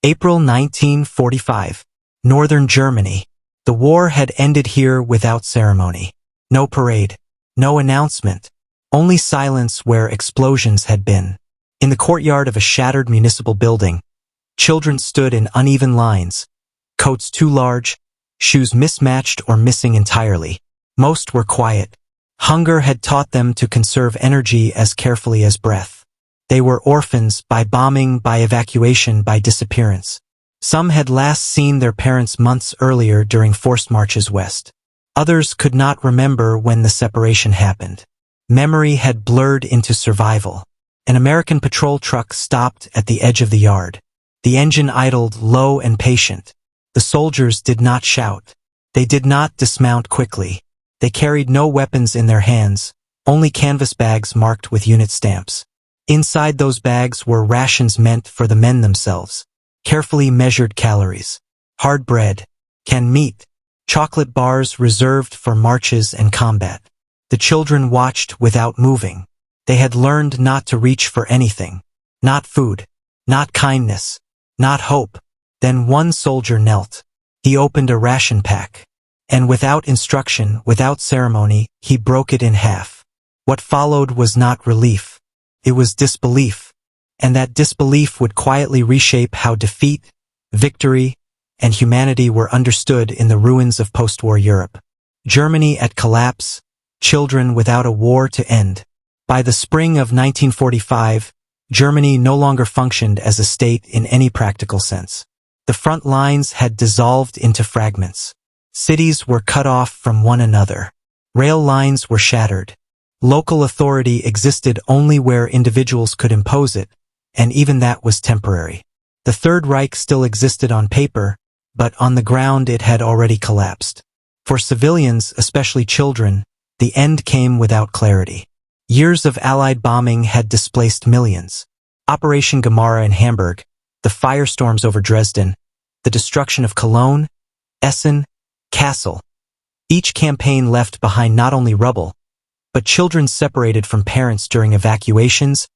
April 1945. Northern Germany. The war had ended here without ceremony. No parade. No announcement. Only silence where explosions had been. In the courtyard of a shattered municipal building, children stood in uneven lines, coats too large, shoes mismatched or missing entirely. Most were quiet. Hunger had taught them to conserve energy as carefully as breath. They were orphans by bombing, by evacuation, by disappearance. Some had last seen their parents months earlier during forced marches west. Others could not remember when the separation happened. Memory had blurred into survival. An American patrol truck stopped at the edge of the yard. The engine idled, low and patient. The soldiers did not shout. They did not dismount quickly. They carried no weapons in their hands, only canvas bags marked with unit stamps. Inside those bags were rations meant for the men themselves. Carefully measured calories. Hard bread. Canned meat. Chocolate bars reserved for marches and combat. The children watched without moving. They had learned not to reach for anything. Not food. Not kindness. Not hope. Then one soldier knelt. He opened a ration pack. And without instruction, without ceremony, he broke it in half. What followed was not relief. It was disbelief. And that disbelief would quietly reshape how defeat, victory, and humanity were understood in the ruins of post-war Europe. Germany at collapse, children without a war to end. By the spring of 1945, Germany no longer functioned as a state in any practical sense. The front lines had dissolved into fragments. Cities were cut off from one another. Rail lines were shattered. Local authority existed only where individuals could impose it, and even that was temporary. The Third Reich still existed on paper, but on the ground it had already collapsed. For civilians, especially children, the end came without clarity. Years of Allied bombing had displaced millions. Operation Gemara in Hamburg, the firestorms over Dresden, the destruction of Cologne, Essen, Kassel. Each campaign left behind not only rubble, but children separated from parents during evacuations,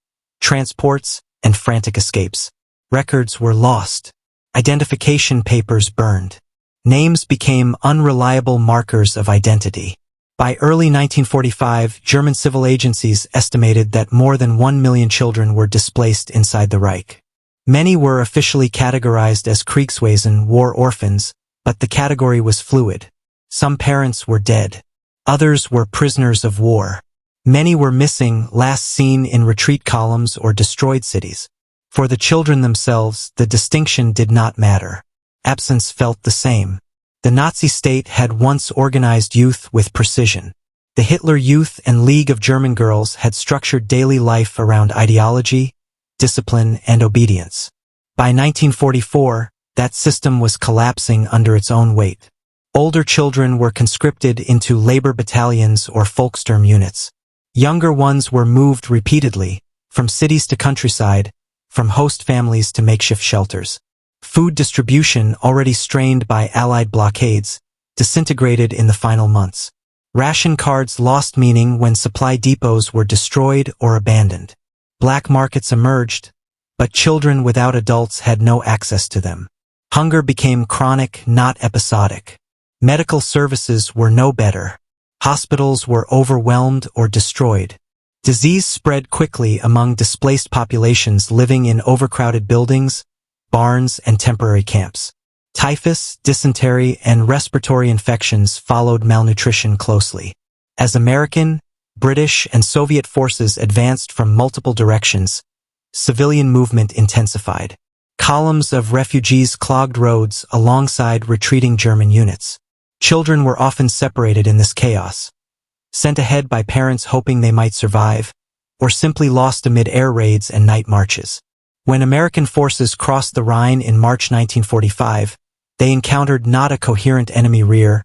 transports, and frantic escapes. Records were lost. Identification papers burned. Names became unreliable markers of identity. By early 1945, German civil agencies estimated that more than 1 million children were displaced inside the Reich. Many were officially categorized as Kriegswesen, war orphans, but the category was fluid. Some parents were dead. Others were prisoners of war. Many were missing, last seen in retreat columns or destroyed cities. For the children themselves, the distinction did not matter. Absence felt the same. The Nazi state had once organized youth with precision. The Hitler Youth and League of German Girls had structured daily life around ideology, discipline, and obedience. By 1944, that system was collapsing under its own weight. Older children were conscripted into labor battalions or Volkssturm units. Younger ones were moved repeatedly, from cities to countryside, from host families to makeshift shelters. Food distribution, already strained by Allied blockades, disintegrated in the final months. Ration cards lost meaning when supply depots were destroyed or abandoned. Black markets emerged, but children without adults had no access to them. Hunger became chronic, not episodic. Medical services were no better. Hospitals were overwhelmed or destroyed. Disease spread quickly among displaced populations living in overcrowded buildings, barns, and temporary camps. Typhus, dysentery, and respiratory infections followed malnutrition closely. As American, British, and Soviet forces advanced from multiple directions, civilian movement intensified. Columns of refugees clogged roads alongside retreating German units. Children were often separated in this chaos, sent ahead by parents hoping they might survive, or simply lost amid air raids and night marches. When American forces crossed the Rhine in March 1945, they encountered not a coherent enemy rear,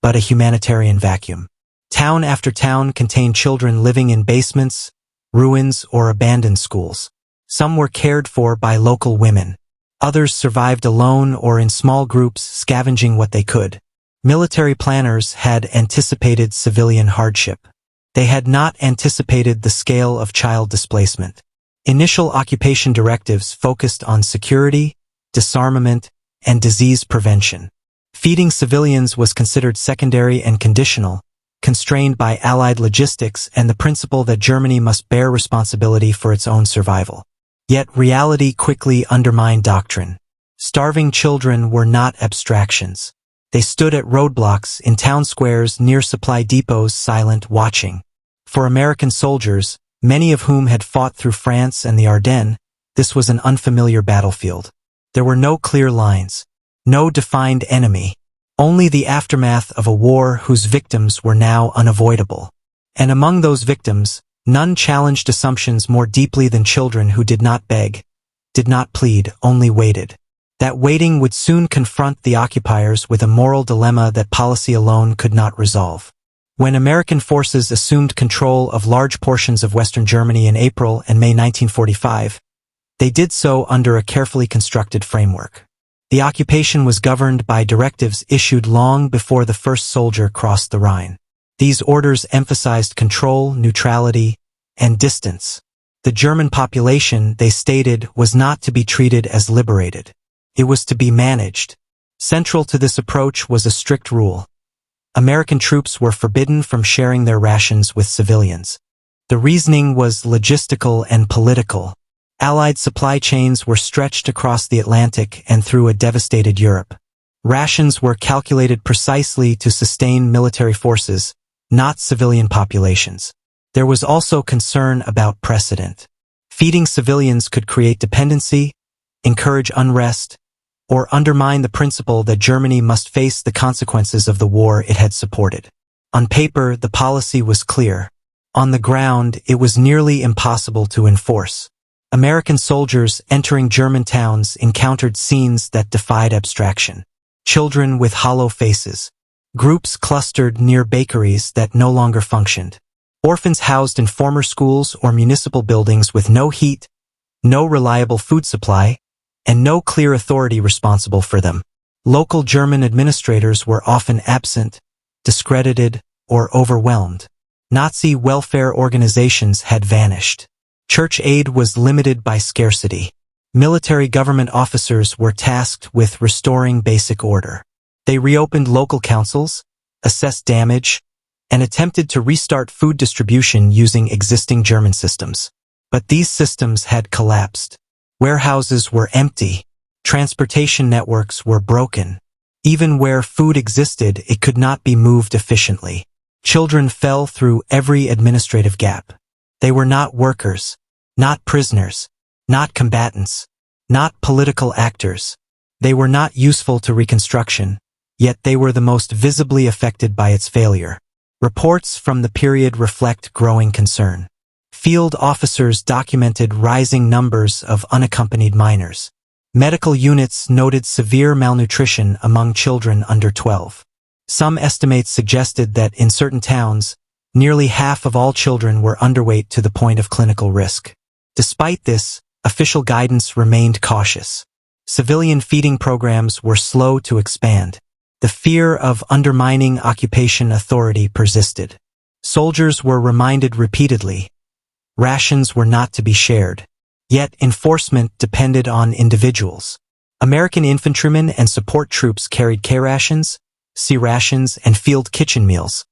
but a humanitarian vacuum. Town after town contained children living in basements, ruins, or abandoned schools. Some were cared for by local women. Others survived alone or in small groups, scavenging what they could. Military planners had anticipated civilian hardship. They had not anticipated the scale of child displacement. Initial occupation directives focused on security, disarmament, and disease prevention. Feeding civilians was considered secondary and conditional, constrained by Allied logistics and the principle that Germany must bear responsibility for its own survival. Yet reality quickly undermined doctrine. Starving children were not abstractions. They stood at roadblocks in town squares near supply depots, silent, watching. For American soldiers, many of whom had fought through France and the Ardennes, this was an unfamiliar battlefield. There were no clear lines, no defined enemy, only the aftermath of a war whose victims were now unavoidable. And among those victims, none challenged assumptions more deeply than children who did not beg, did not plead, only waited. That waiting would soon confront the occupiers with a moral dilemma that policy alone could not resolve. When American forces assumed control of large portions of Western Germany in April and May 1945, they did so under a carefully constructed framework. The occupation was governed by directives issued long before the first soldier crossed the Rhine. These orders emphasized control, neutrality, and distance. The German population, they stated, was not to be treated as liberated. It was to be managed. Central to this approach was a strict rule. American troops were forbidden from sharing their rations with civilians. The reasoning was logistical and political. Allied supply chains were stretched across the Atlantic and through a devastated Europe. Rations were calculated precisely to sustain military forces, not civilian populations. There was also concern about precedent. Feeding civilians could create dependency, encourage unrest, or undermine the principle that Germany must face the consequences of the war it had supported. On paper, the policy was clear. On the ground, it was nearly impossible to enforce. American soldiers entering German towns encountered scenes that defied abstraction. Children with hollow faces. Groups clustered near bakeries that no longer functioned. Orphans housed in former schools or municipal buildings with no heat, no reliable food supply, and no clear authority responsible for them. Local German administrators were often absent, discredited, or overwhelmed. Nazi welfare organizations had vanished. Church aid was limited by scarcity. Military government officers were tasked with restoring basic order. They reopened local councils, assessed damage, and attempted to restart food distribution using existing German systems. But these systems had collapsed. Warehouses were empty. Transportation networks were broken. Even where food existed, it could not be moved efficiently. Children fell through every administrative gap. They were not workers, not prisoners, not combatants, not political actors. They were not useful to Reconstruction, yet they were the most visibly affected by its failure. Reports from the period reflect growing concern. Field officers documented rising numbers of unaccompanied minors. Medical units noted severe malnutrition among children under 12. Some estimates suggested that in certain towns, nearly half of all children were underweight to the point of clinical risk. Despite this, official guidance remained cautious. Civilian feeding programs were slow to expand. The fear of undermining occupation authority persisted. Soldiers were reminded repeatedly. Rations were not to be shared. Yet enforcement depended on individuals. American infantrymen and support troops carried K-rations, C-rations, and field kitchen meals,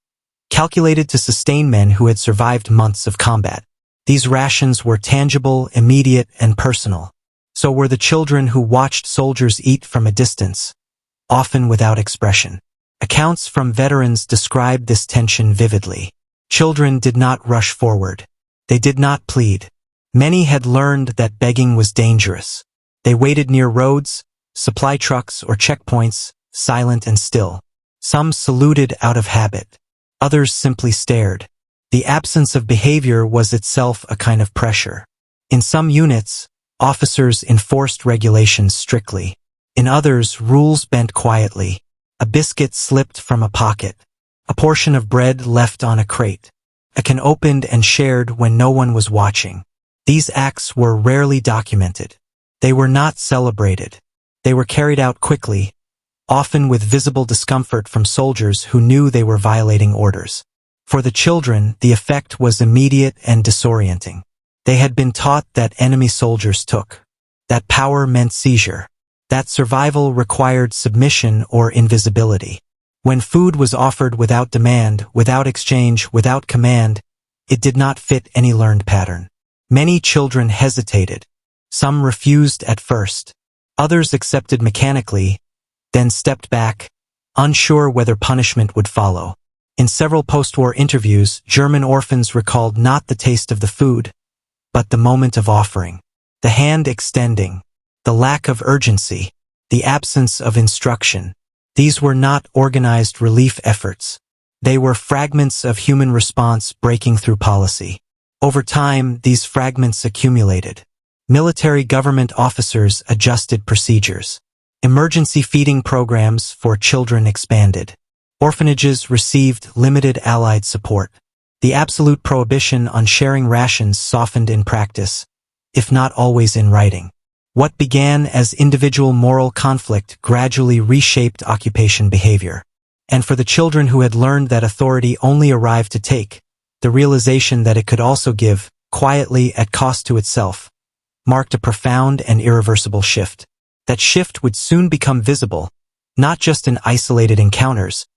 calculated to sustain men who had survived months of combat. These rations were tangible, immediate, and personal. So were the children who watched soldiers eat from a distance, often without expression. Accounts from veterans describe this tension vividly. Children did not rush forward. They did not plead. Many had learned that begging was dangerous. They waited near roads, supply trucks, or checkpoints, silent and still. Some saluted out of habit. Others simply stared. The absence of behavior was itself a kind of pressure. In some units, officers enforced regulations strictly. In others, rules bent quietly. A biscuit slipped from a pocket. A portion of bread left on a crate. A can opened and shared when no one was watching. These acts were rarely documented. They were not celebrated. They were carried out quickly, often with visible discomfort from soldiers who knew they were violating orders. For the children, the effect was immediate and disorienting. They had been taught that enemy soldiers took. That power meant seizure. That survival required submission or invisibility. When food was offered without demand, without exchange, without command, it did not fit any learned pattern. Many children hesitated. Some refused at first. Others accepted mechanically, then stepped back, unsure whether punishment would follow. In several post-war interviews, German orphans recalled not the taste of the food, but the moment of offering. The hand extending, the lack of urgency, the absence of instruction. These were not organized relief efforts. They were fragments of human response breaking through policy. Over time, these fragments accumulated. Military government officers adjusted procedures. Emergency feeding programs for children expanded. Orphanages received limited Allied support. The absolute prohibition on sharing rations softened in practice, if not always in writing. What began as individual moral conflict gradually reshaped occupation behavior. And for the children who had learned that authority only arrived to take, the realization that it could also give, quietly at cost to itself, marked a profound and irreversible shift. That shift would soon become visible, not just in isolated encounters,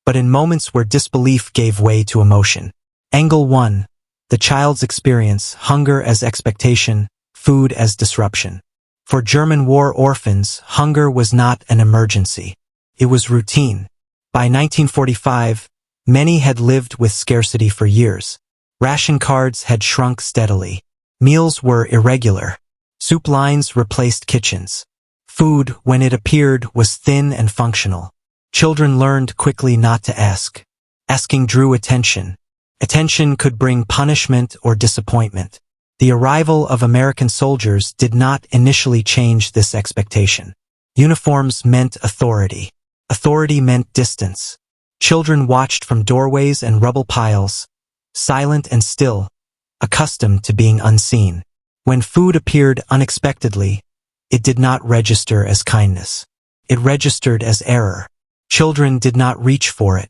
but in moments where disbelief gave way to emotion. Angle 1. The child's experience, hunger as expectation, food as disruption. For German war orphans, hunger was not an emergency. It was routine. By 1945, many had lived with scarcity for years. Ration cards had shrunk steadily. Meals were irregular. Soup lines replaced kitchens. Food, when it appeared, was thin and functional. Children learned quickly not to ask. Asking drew attention. Attention could bring punishment or disappointment. The arrival of American soldiers did not initially change this expectation. Uniforms meant authority. Authority meant distance. Children watched from doorways and rubble piles, silent and still, accustomed to being unseen. When food appeared unexpectedly, it did not register as kindness. It registered as error. Children did not reach for it.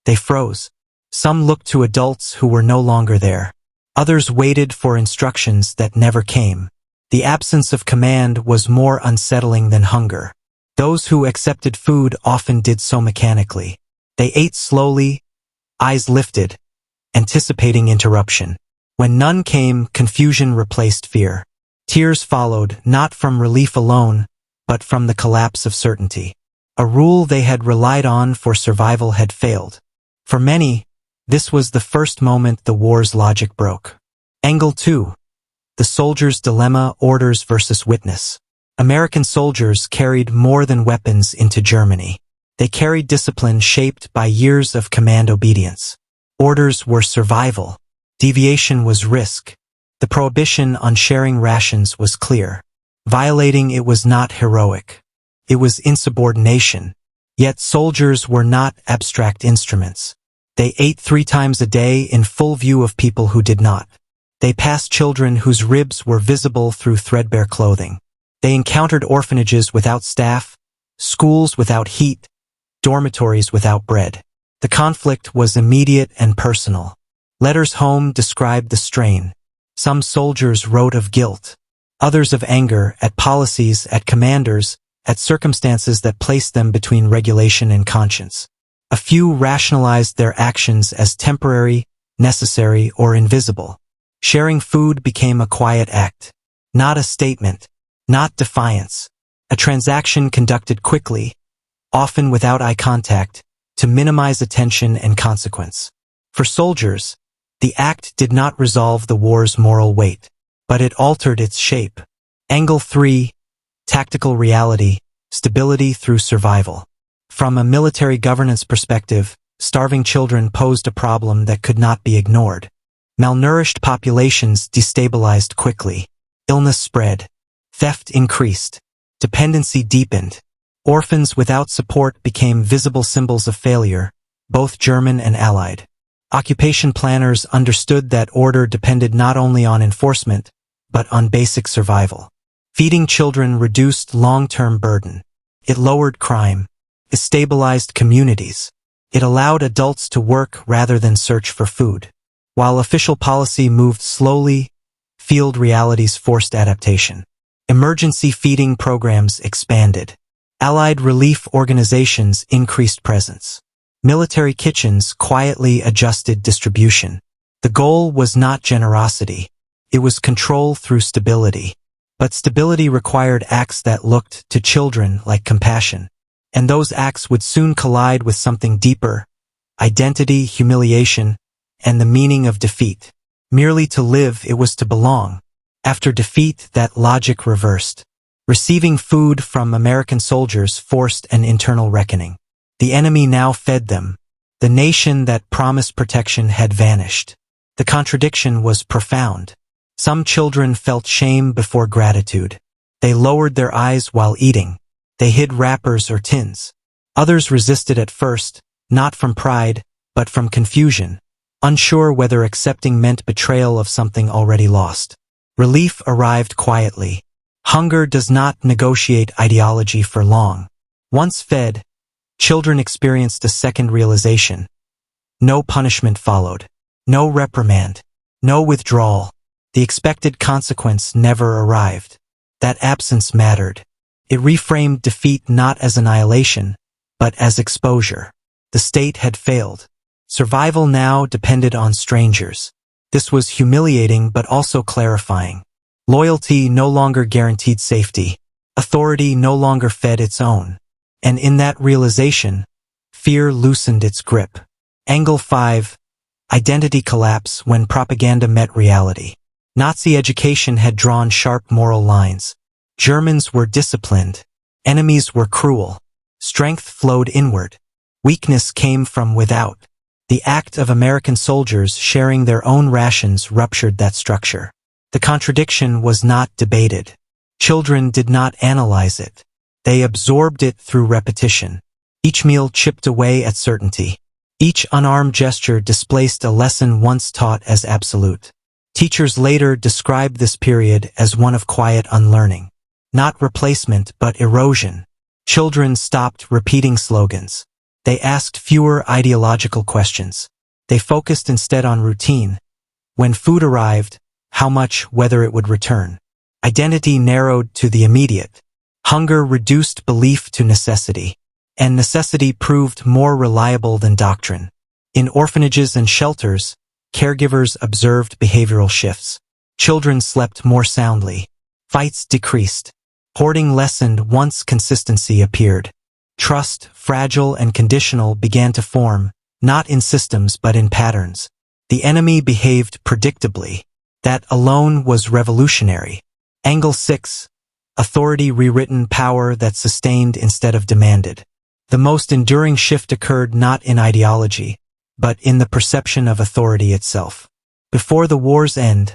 They froze. Some looked to adults who were no longer there. Others waited for instructions that never came. The absence of command was more unsettling than hunger. Those who accepted food often did so mechanically. They ate slowly, eyes lifted, anticipating interruption. When none came, confusion replaced fear. Tears followed, not from relief alone, but from the collapse of certainty. A rule they had relied on for survival had failed. For many, this was the first moment the war's logic broke. Angle 2. The soldier's dilemma, orders versus witness. American soldiers carried more than weapons into Germany. They carried discipline shaped by years of command obedience. Orders were survival. Deviation was risk. The prohibition on sharing rations was clear. Violating it was not heroic. It was insubordination. Yet soldiers were not abstract instruments. They ate 3 times a day in full view of people who did not. They passed children whose ribs were visible through threadbare clothing. They encountered orphanages without staff, schools without heat, dormitories without bread. The conflict was immediate and personal. Letters home described the strain. Some soldiers wrote of guilt, others of anger at policies, at commanders, at circumstances that placed them between regulation and conscience. A few rationalized their actions as temporary, necessary, or invisible. Sharing food became a quiet act, not a statement, not defiance. A transaction conducted quickly, often without eye contact, to minimize attention and consequence. For soldiers, the act did not resolve the war's moral weight, but it altered its shape. Angle 3. Tactical reality, stability through survival. From a military governance perspective, starving children posed a problem that could not be ignored. Malnourished populations destabilized quickly. Illness spread. Theft increased. Dependency deepened. Orphans without support became visible symbols of failure, both German and Allied. Occupation planners understood that order depended not only on enforcement, but on basic survival. Feeding children reduced long-term burden. It lowered crime. It stabilized communities. It allowed adults to work rather than search for food. While official policy moved slowly, field realities forced adaptation. Emergency feeding programs expanded. Allied relief organizations increased presence. Military kitchens quietly adjusted distribution. The goal was not generosity. It was control through stability. But stability required acts that looked to children like compassion. And those acts would soon collide with something deeper: identity, humiliation, and the meaning of defeat. Merely to live, it was to belong. After defeat, that logic reversed. Receiving food from American soldiers forced an internal reckoning. The enemy now fed them. The nation that promised protection had vanished. The contradiction was profound. Some children felt shame before gratitude. They lowered their eyes while eating. They hid wrappers or tins. Others resisted at first, not from pride, but from confusion, unsure whether accepting meant betrayal of something already lost. Relief arrived quietly. Hunger does not negotiate ideology for long. Once fed, children experienced a second realization. No punishment followed. No reprimand. No withdrawal. The expected consequence never arrived. That absence mattered. It reframed defeat not as annihilation, but as exposure. The state had failed. Survival now depended on strangers. This was humiliating but also clarifying. Loyalty no longer guaranteed safety. Authority no longer fed its own. And in that realization, fear loosened its grip. Angle 5. Identity collapse when propaganda met reality. Nazi education had drawn sharp moral lines. Germans were disciplined. Enemies were cruel. Strength flowed inward. Weakness came from without. The act of American soldiers sharing their own rations ruptured that structure. The contradiction was not debated. Children did not analyze it. They absorbed it through repetition. Each meal chipped away at certainty. Each unarmed gesture displaced a lesson once taught as absolute. Teachers later described this period as one of quiet unlearning. Not replacement, but erosion. Children stopped repeating slogans. They asked fewer ideological questions. They focused instead on routine. When food arrived, how much, whether it would return. Identity narrowed to the immediate. Hunger reduced belief to necessity. And necessity proved more reliable than doctrine. In orphanages and shelters, caregivers observed behavioral shifts. Children slept more soundly. Fights decreased. Hoarding lessened once consistency appeared. Trust, fragile and conditional, began to form, not in systems but in patterns. The enemy behaved predictably. That alone was revolutionary. Angle 6. Authority rewritten, power that sustained instead of demanded. The most enduring shift occurred not in ideology, but in the perception of authority itself. Before the war's end,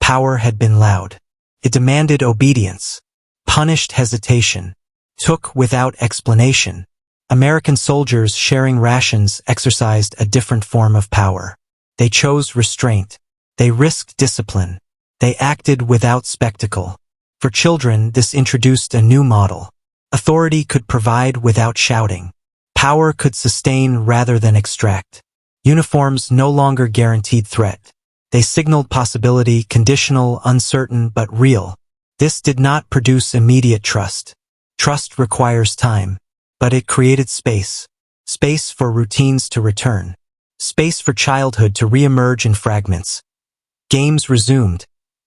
power had been loud. It demanded obedience, punished hesitation, took without explanation. American soldiers sharing rations exercised a different form of power. They chose restraint. They risked discipline. They acted without spectacle. For children, this introduced a new model. Authority could provide without shouting. Power could sustain rather than extract. Uniforms no longer guaranteed threat. They signaled possibility, conditional, uncertain, but real. This did not produce immediate trust. Trust requires time, but it created space. Space for routines to return. Space for childhood to re-emerge in fragments. Games resumed.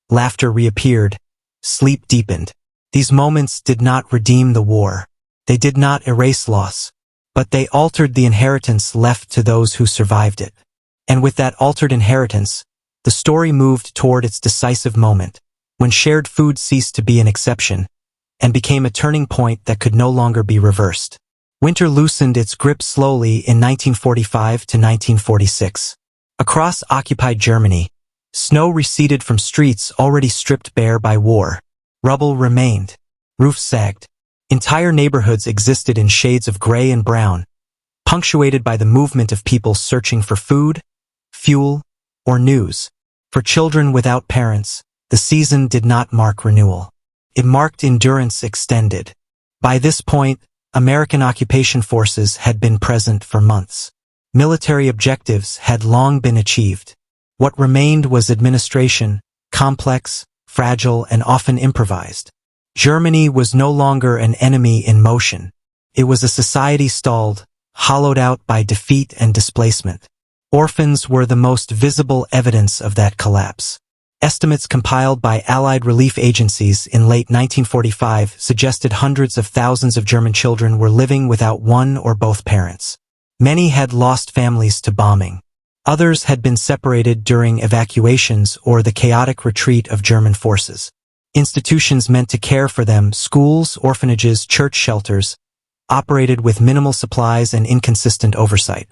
Laughter reappeared. Sleep deepened. These moments did not redeem the war. They did not erase loss. But they altered the inheritance left to those who survived it. And with that altered inheritance, the story moved toward its decisive moment, when shared food ceased to be an exception and became a turning point that could no longer be reversed. Winter loosened its grip slowly in 1945 to 1946. Across occupied Germany, snow receded from streets already stripped bare by war. Rubble remained. Roofs sagged. Entire neighborhoods existed in shades of gray and brown, punctuated by the movement of people searching for food, fuel, or news. For children without parents, the season did not mark renewal. It marked endurance extended. By this point, American occupation forces had been present for months. Military objectives had long been achieved. What remained was administration, complex, fragile, and often improvised. Germany was no longer an enemy in motion. It was a society stalled, hollowed out by defeat and displacement. Orphans were the most visible evidence of that collapse. Estimates compiled by Allied relief agencies in late 1945 suggested hundreds of thousands of German children were living without one or both parents. Many had lost families to bombing. Others had been separated during evacuations or the chaotic retreat of German forces. Institutions meant to care for them, schools, orphanages, church shelters, operated with minimal supplies and inconsistent oversight.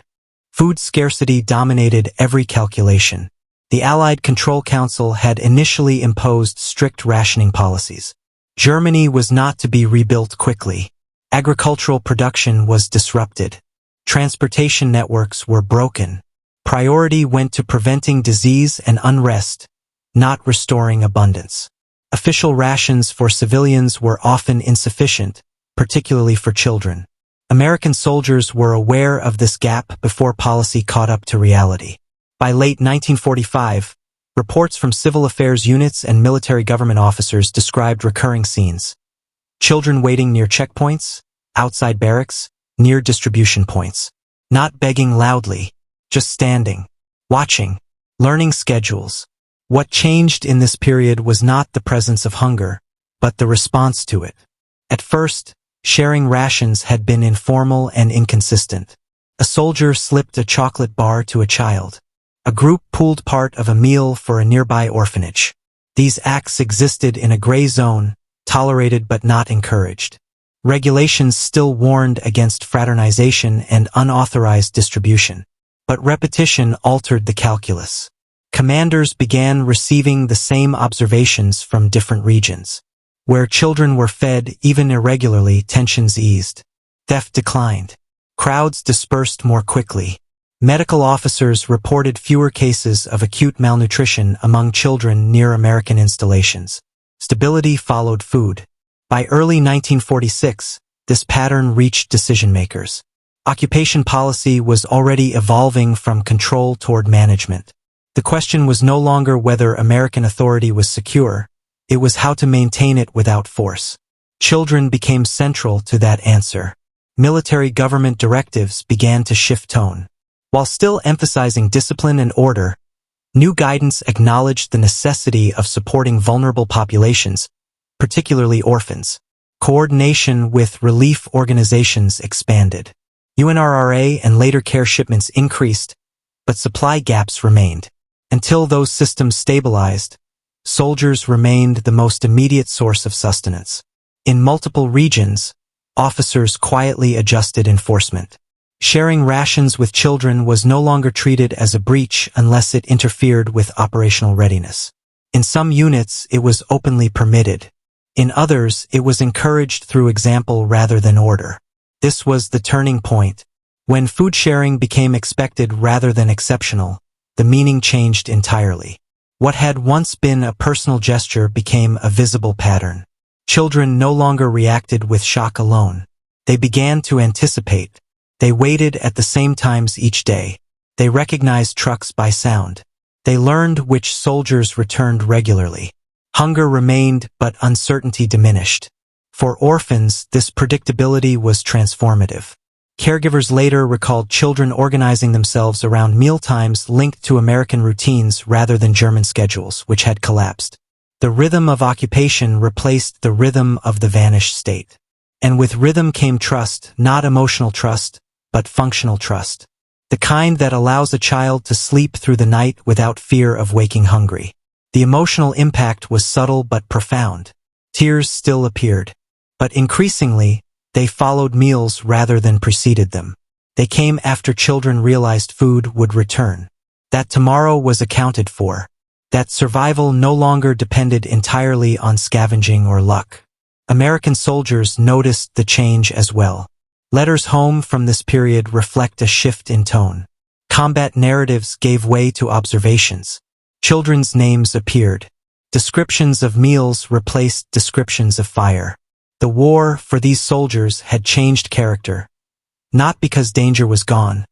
Food scarcity dominated every calculation. The Allied Control Council had initially imposed strict rationing policies. Germany was not to be rebuilt quickly. Agricultural production was disrupted. Transportation networks were broken. Priority went to preventing disease and unrest, not restoring abundance. Official rations for civilians were often insufficient, particularly for children. American soldiers were aware of this gap before policy caught up to reality. By late 1945, reports from civil affairs units and military government officers described recurring scenes. Children waiting near checkpoints, outside barracks, near distribution points. Not begging loudly, just standing, watching, learning schedules. What changed in this period was not the presence of hunger, but the response to it. At first, sharing rations had been informal and inconsistent. A soldier slipped a chocolate bar to a child. A group pooled part of a meal for a nearby orphanage. These acts existed in a gray zone, tolerated but not encouraged. Regulations still warned against fraternization and unauthorized distribution. But repetition altered the calculus. Commanders began receiving the same observations from different regions. Where children were fed, even irregularly, tensions eased. Theft declined. Crowds dispersed more quickly. Medical officers reported fewer cases of acute malnutrition among children near American installations. Stability followed food. By early 1946, this pattern reached decision-makers. Occupation policy was already evolving from control toward management. The question was no longer whether American authority was secure, it was how to maintain it without force. Children became central to that answer. Military government directives began to shift tone. While still emphasizing discipline and order, new guidance acknowledged the necessity of supporting vulnerable populations, particularly orphans. Coordination with relief organizations expanded. UNRRA and later care shipments increased, but supply gaps remained. Until those systems stabilized, soldiers remained the most immediate source of sustenance. In multiple regions, officers quietly adjusted enforcement. Sharing rations with children was no longer treated as a breach unless it interfered with operational readiness. In some units, it was openly permitted. In others, it was encouraged through example rather than order. This was the turning point. When food sharing became expected rather than exceptional, the meaning changed entirely. What had once been a personal gesture became a visible pattern. Children no longer reacted with shock alone. They began to anticipate. They waited at the same times each day. They recognized trucks by sound. They learned which soldiers returned regularly. Hunger remained, but uncertainty diminished. For orphans, this predictability was transformative. Caregivers later recalled children organizing themselves around mealtimes linked to American routines rather than German schedules, which had collapsed. The rhythm of occupation replaced the rhythm of the vanished state. And with rhythm came trust, not emotional trust, but functional trust. The kind that allows a child to sleep through the night without fear of waking hungry. The emotional impact was subtle but profound. Tears still appeared. But increasingly, they followed meals rather than preceded them. They came after children realized food would return. That tomorrow was accounted for. That survival no longer depended entirely on scavenging or luck. American soldiers noticed the change as well. Letters home from this period reflect a shift in tone. Combat narratives gave way to observations. Children's names appeared. Descriptions of meals replaced descriptions of fire. The war for these soldiers had changed character, not because danger was gone,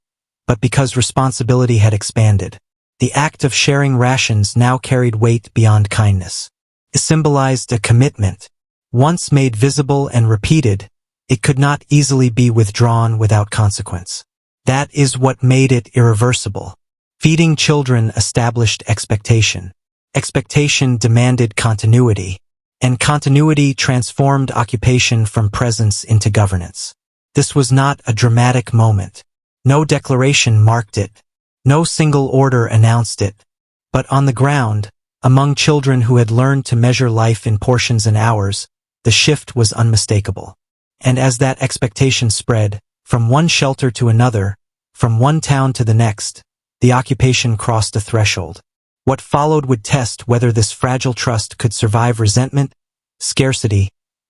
but because responsibility had expanded. The act of sharing rations now carried weight beyond kindness. It symbolized a commitment. Once made visible and repeated, it could not easily be withdrawn without consequence. That is what made it irreversible. Feeding children established expectation. Expectation demanded continuity, and continuity transformed occupation from presence into governance. This was not a dramatic moment. No declaration marked it. No single order announced it. But on the ground, among children who had learned to measure life in portions and hours, the shift was unmistakable. And as that expectation spread, from one shelter to another, from one town to the next, the occupation crossed a threshold. What followed would test whether this fragile trust could survive resentment, scarcity,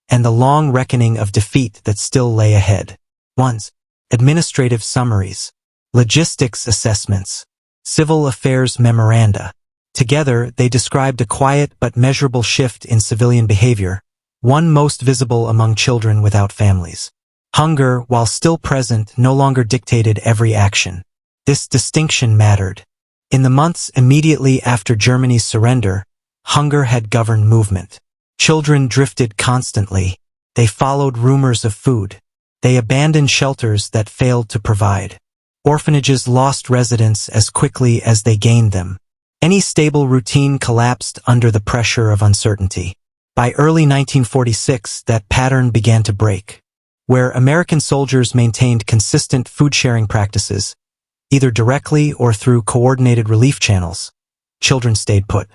and the long reckoning of defeat that still lay ahead. 1. Administrative summaries, logistics assessments, civil affairs memoranda. Together, they described a quiet but measurable shift in civilian behavior, one most visible among children without families. Hunger, while still present, no longer dictated every action. This distinction mattered. In the months immediately after Germany's surrender, hunger had governed movement. Children drifted constantly. They followed rumors of food. They abandoned shelters that failed to provide. Orphanages lost residents as quickly as they gained them. Any stable routine collapsed under the pressure of uncertainty. By early 1946, that pattern began to break. Where American soldiers maintained consistent food-sharing practices, either directly or through coordinated relief channels, children stayed put.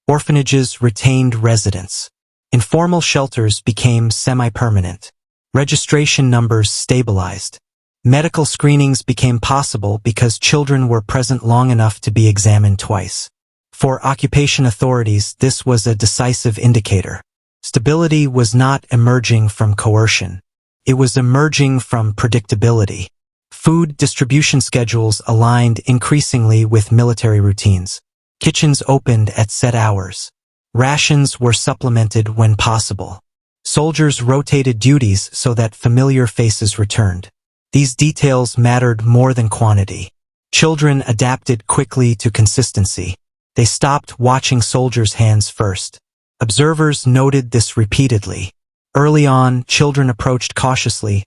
Orphanages retained residents. Informal shelters became semi-permanent. Registration numbers stabilized. Medical screenings became possible because children were present long enough to be examined twice. For occupation authorities, this was a decisive indicator. Stability was not emerging from coercion. It was emerging from predictability. Food distribution schedules aligned increasingly with military routines. Kitchens opened at set hours. Rations were supplemented when possible. Soldiers rotated duties so that familiar faces returned. These details mattered more than quantity. Children adapted quickly to consistency. They stopped watching soldiers' hands first. Observers noted this repeatedly. Early on, children approached cautiously,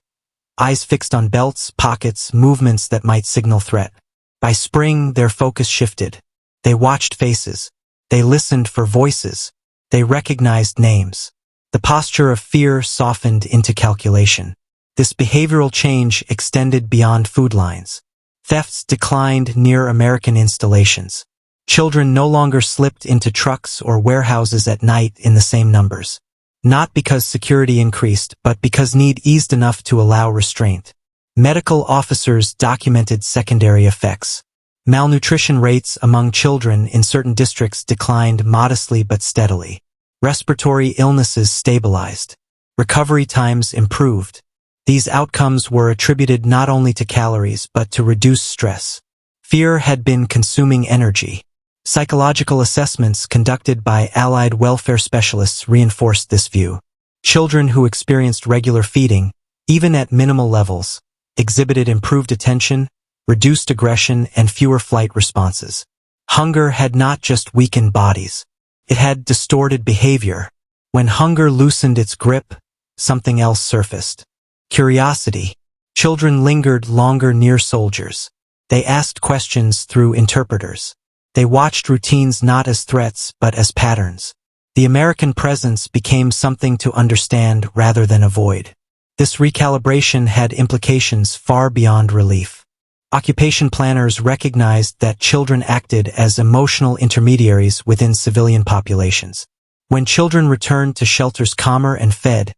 eyes fixed on belts, pockets, movements that might signal threat. By spring, their focus shifted. They watched faces. They listened for voices. They recognized names. The posture of fear softened into calculation. This behavioral change extended beyond food lines. Thefts declined near American installations. Children no longer slipped into trucks or warehouses at night in the same numbers. Not because security increased, but because need eased enough to allow restraint. Medical officers documented secondary effects. Malnutrition rates among children in certain districts declined modestly but steadily. Respiratory illnesses stabilized. Recovery times improved. These outcomes were attributed not only to calories but to reduced stress. Fear had been consuming energy. Psychological assessments conducted by Allied welfare specialists reinforced this view. Children who experienced regular feeding, even at minimal levels, exhibited improved attention, reduced aggression, and fewer flight responses. Hunger had not just weakened bodies. It had distorted behavior. When hunger loosened its grip, something else surfaced. Curiosity. Children lingered longer near soldiers. They asked questions through interpreters. They watched routines not as threats but as patterns. The American presence became something to understand rather than avoid. This recalibration had implications far beyond relief. Occupation planners recognized that children acted as emotional intermediaries within civilian populations. When children returned to shelters calmer and fed,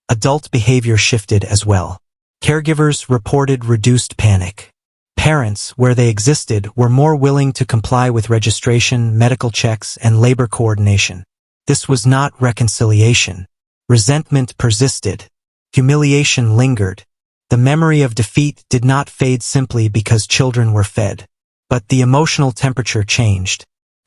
adult behavior shifted as well. Caregivers reported reduced panic. Parents, where they existed, were more willing to comply with registration, medical checks, and labor coordination. This was not reconciliation. Resentment persisted. Humiliation lingered. The memory of defeat did not fade simply because children were fed. But the emotional temperature changed.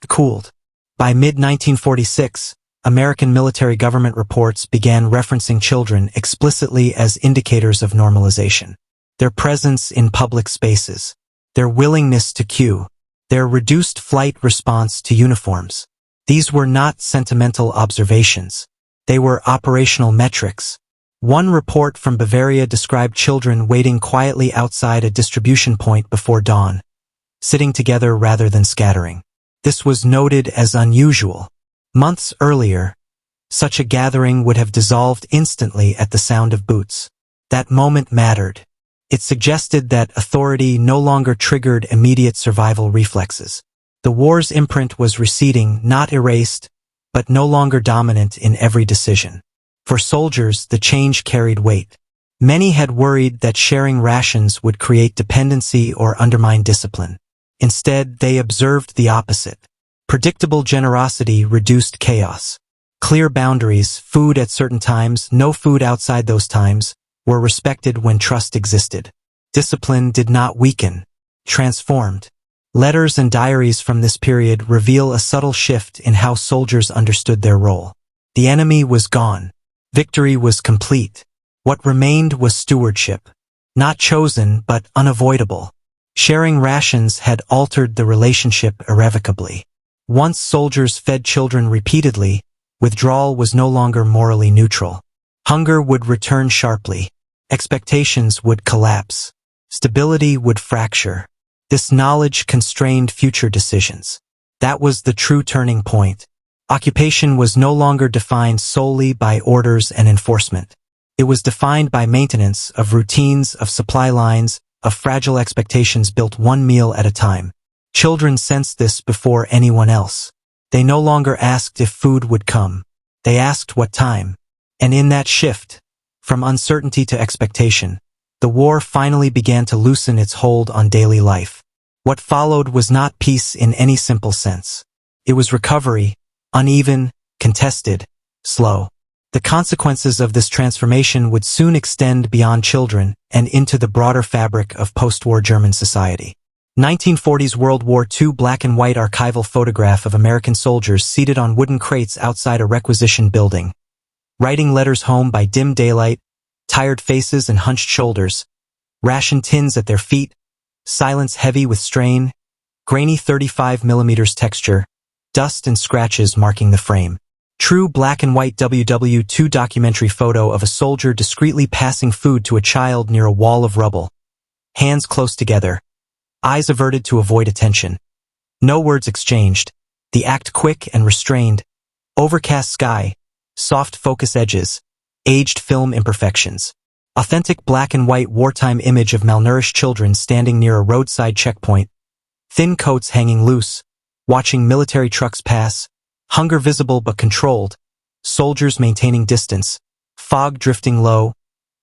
Cooled. By mid-1946, American military government reports began referencing children explicitly as indicators of normalization. Their presence in public spaces, their willingness to queue, their reduced flight response to uniforms. These were not sentimental observations. They were operational metrics. One report from Bavaria described children waiting quietly outside a distribution point before dawn, sitting together rather than scattering. This was noted as unusual. Months earlier, such a gathering would have dissolved instantly at the sound of boots. That moment mattered. It suggested that authority no longer triggered immediate survival reflexes. The war's imprint was receding, not erased, but no longer dominant in every decision. For soldiers, the change carried weight. Many had worried that sharing rations would create dependency or undermine discipline. Instead, they observed the opposite. Predictable generosity reduced chaos. Clear boundaries, food at certain times, no food outside those times, were respected when trust existed. Discipline did not weaken, transformed. Letters and diaries from this period reveal a subtle shift in how soldiers understood their role. The enemy was gone. Victory was complete. What remained was stewardship. Not chosen, but unavoidable. Sharing rations had altered the relationship irrevocably. Once soldiers fed children repeatedly, withdrawal was no longer morally neutral. Hunger would return sharply. Expectations would collapse. Stability would fracture. This knowledge constrained future decisions. That was the true turning point. Occupation was no longer defined solely by orders and enforcement. It was defined by maintenance of routines, of supply lines, of fragile expectations built one meal at a time. Children sensed this before anyone else. They no longer asked if food would come. They asked what time. And in that shift, from uncertainty to expectation, the war finally began to loosen its hold on daily life. What followed was not peace in any simple sense. It was recovery, uneven, contested, slow. The consequences of this transformation would soon extend beyond children and into the broader fabric of post-war German society. 1940s World War II black and white archival photograph of American soldiers seated on wooden crates outside a requisition building, writing letters home by dim daylight, tired faces and hunched shoulders, ration tins at their feet, silence heavy with strain, grainy 35mm texture, dust and scratches marking the frame. True black and white WW2 documentary photo of a soldier discreetly passing food to a child near a wall of rubble. Hands close together, eyes averted to avoid attention. No words exchanged, the act quick and restrained. Overcast sky, soft focus edges, aged film imperfections. Authentic black and white wartime image of malnourished children standing near a roadside checkpoint. Thin coats hanging loose, watching military trucks pass. Hunger visible but controlled. Soldiers maintaining distance. Fog drifting low.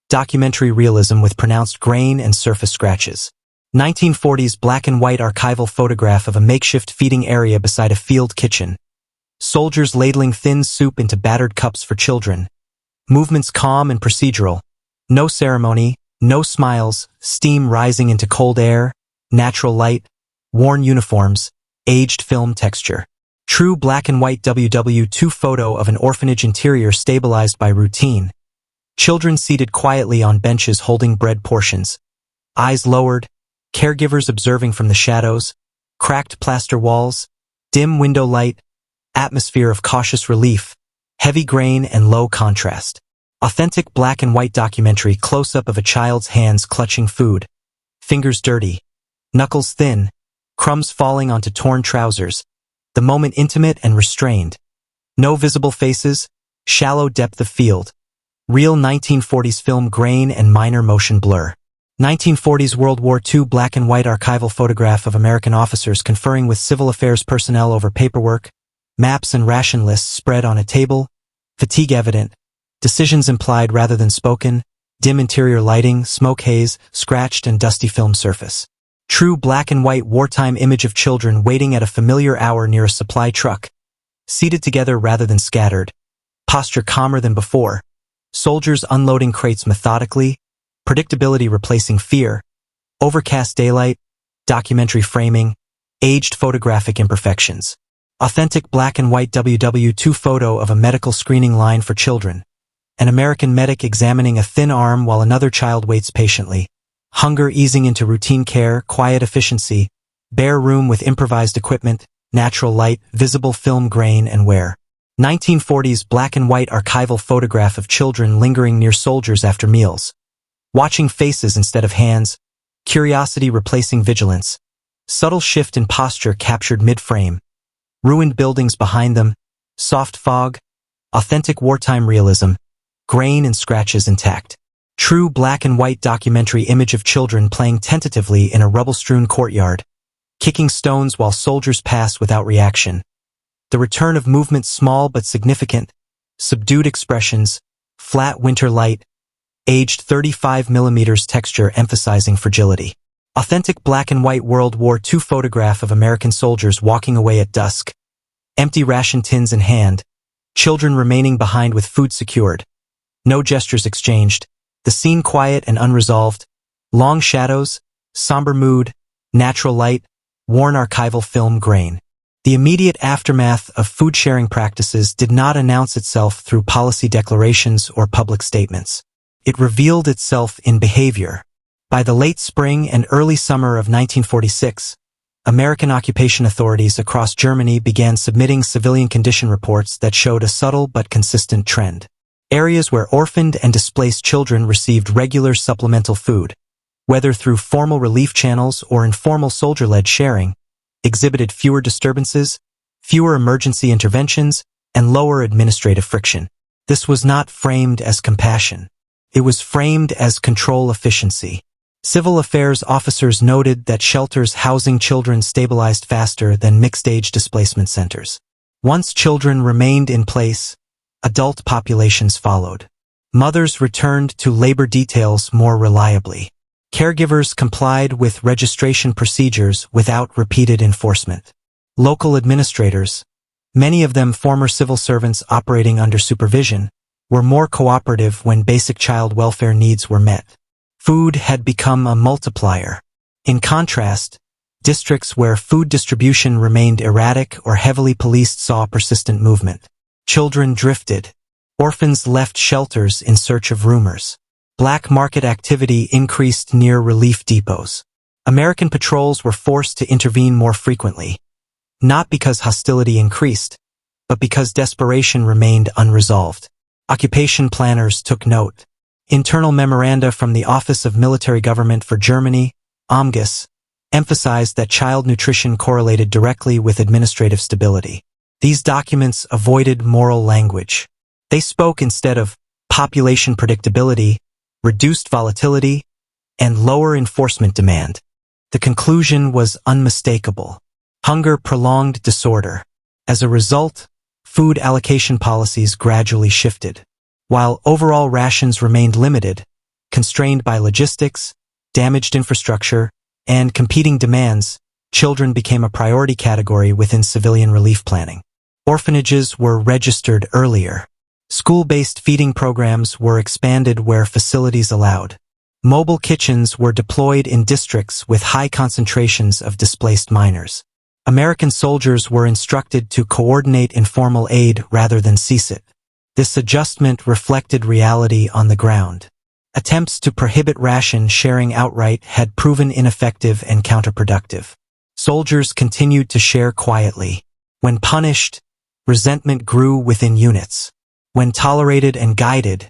Documentary realism with pronounced grain and surface scratches. 1940s black and white archival photograph of a makeshift feeding area beside a field kitchen. Soldiers ladling thin soup into battered cups for children. Movements calm and procedural. No ceremony, no smiles, steam rising into cold air, natural light, worn uniforms, aged film texture. True black and white WW2 photo of an orphanage interior stabilized by routine. Children seated quietly on benches holding bread portions. Eyes lowered, caregivers observing from the shadows, cracked plaster walls, dim window light, atmosphere of cautious relief, heavy grain and low contrast. Authentic black and white documentary close-up of a child's hands clutching food. Fingers dirty, knuckles thin, crumbs falling onto torn trousers. The moment intimate and restrained. No visible faces, shallow depth of field. Real 1940s film grain and minor motion blur. 1940s World War II black and white archival photograph of American officers conferring with civil affairs personnel over paperwork, maps and ration lists spread on a table, fatigue evident, decisions implied rather than spoken, dim interior lighting, smoke haze, scratched and dusty film surface. True black and white wartime image of children waiting at a familiar hour near a supply truck, seated together rather than scattered, posture calmer than before, soldiers unloading crates methodically, predictability replacing fear, overcast daylight, documentary framing, aged photographic imperfections. Authentic black and white WW2 photo of a medical screening line for children. An American medic examining a thin arm while another child waits patiently. Hunger easing into routine care, quiet efficiency, bare room with improvised equipment, natural light, visible film grain and wear. 1940s black and white archival photograph of children lingering near soldiers after meals. Watching faces instead of hands, curiosity replacing vigilance, subtle shift in posture captured mid-frame, ruined buildings behind them, soft fog, authentic wartime realism, grain and scratches intact. True black and white documentary image of children playing tentatively in a rubble-strewn courtyard, kicking stones while soldiers pass without reaction. The return of movement small but significant, subdued expressions, flat winter light, aged 35 millimeters texture emphasizing fragility. Authentic black and white World War II photograph of American soldiers walking away at dusk. Empty ration tins in hand, children remaining behind with food secured. No gestures exchanged, the scene quiet and unresolved. Long shadows, somber mood, natural light, worn archival film grain. The immediate aftermath of food sharing practices did not announce itself through policy declarations or public statements. It revealed itself in behavior. By the late spring and early summer of 1946, American occupation authorities across Germany began submitting civilian condition reports that showed a subtle but consistent trend. Areas where orphaned and displaced children received regular supplemental food, whether through formal relief channels or informal soldier-led sharing, exhibited fewer disturbances, fewer emergency interventions, and lower administrative friction. This was not framed as compassion. It was framed as control efficiency. Civil affairs officers noted that shelters housing children stabilized faster than mixed-age displacement centers. Once children remained in place, adult populations followed. Mothers returned to labor details more reliably. Caregivers complied with registration procedures without repeated enforcement. Local administrators, many of them former civil servants operating under supervision, were more cooperative when basic child welfare needs were met. Food had become a multiplier. In contrast, districts where food distribution remained erratic or heavily policed saw persistent movement. Children drifted. Orphans left shelters in search of roomers. Black market activity increased near relief depots. American patrols were forced to intervene more frequently, not because hostility increased, but because desperation remained unresolved. Occupation planners took note. Internal memoranda from the Office of Military Government for Germany, OMGIS, emphasized that child nutrition correlated directly with administrative stability. These documents avoided moral language. They spoke instead of population predictability, reduced volatility, and lower enforcement demand. The conclusion was unmistakable. Hunger prolonged disorder. As a result, food allocation policies gradually shifted. While overall rations remained limited, constrained by logistics, damaged infrastructure, and competing demands, children became a priority category within civilian relief planning. Orphanages were registered earlier. School-based feeding programs were expanded where facilities allowed. Mobile kitchens were deployed in districts with high concentrations of displaced minors. American soldiers were instructed to coordinate informal aid rather than cease it. This adjustment reflected reality on the ground. Attempts to prohibit ration sharing outright had proven ineffective and counterproductive. Soldiers continued to share quietly. When punished, resentment grew within units. When tolerated and guided,